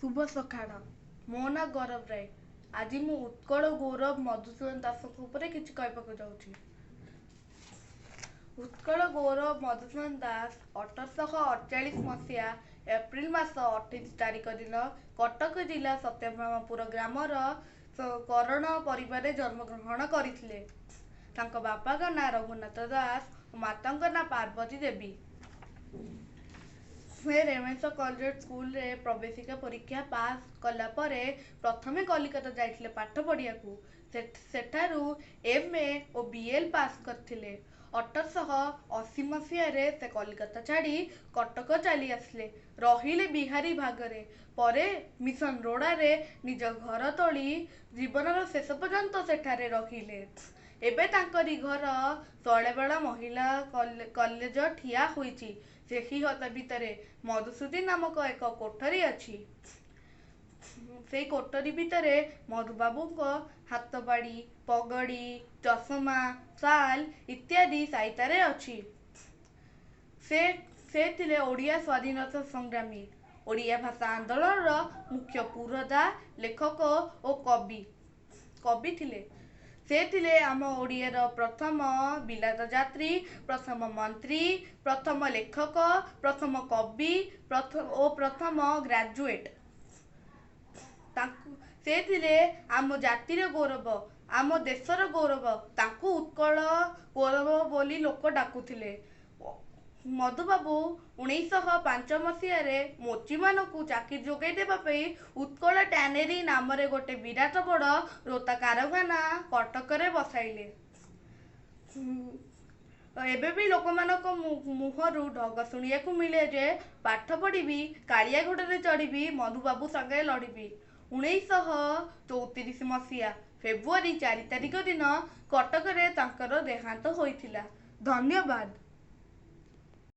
शुभ सकाळ। मो ना गौरव राय। आज मु उत्कल गौरव मधुसूदन दास किसी कहवाक जाऊँगी। उत्कल गौरव मधुसूदन दास 1848 मसीहा एप्रिल मास 28 तारिख दिन कटक जिला सत्यभामापुर ग्रामर करण परिवार जन्मग्रहण करथिले। तांको बापा का ना रघुनाथ दास और माता ना पार्वती देवी। से रेवेन्सा कॉलेज स्कूल रे प्रवेशिका परीक्षा पास कला परे प्रथमे कलिकता जाइथिले पाठ पढ़िया को। सेठारु एमए और बीएल पास करथिले। 1880 मसीह से कलिकता छाड़ी कटक चली आसले। रहिले बिहारी भागरे परे मिशन रोड़ा रे निज घर तोली जीवनर शेष पर्यंत सेठारे रहिले। एबे तांकरी घर शैलबाला महिला कॉलेज ठिया होईची। सेही हता भितरे मधुसूदन नामक एक कोठरी अच्छी। से कोठरी भितरे मधुबाबू को हाथबाड़ी पगड़ी चषमा साल इत्यादि साइतारे अच्छी। से थिले ओडिया स्वाधीनता संग्रामी, ओडिया भाषा आंदोलन मुख्य पुरोधा लेखक और कवि थिले। से थिले आम ओडियार प्रथम बिलात यात्री, प्रथम मंत्री, प्रथम लेखक, प्रथम कवि और प्रथम ग्रेजुएट। से थिले आम जातिर गौरव, आम देशर गौरव। तांकु उत्कल गौरव बोली लोक डाकुथिले। मधुबाबू 1905 मसीह मोची मानकु चाकरी जोगाई देबा पई उत्कल टैनेरी नाम रे गोटे विराट बड़ रोता कारखाना कटक रे बसाइले। एबे भी लोक मानक मुहरु ढग शुणिया को मिले जे पाठ पढ़ी कालिया घोड़े चढ़ी मधुबाबू संगे लड़बी। 1934 मसीहा फेब्रुआरी 4 तारिख दिन कटक रे तांकर देहांत होइथिला। धन्यवाद।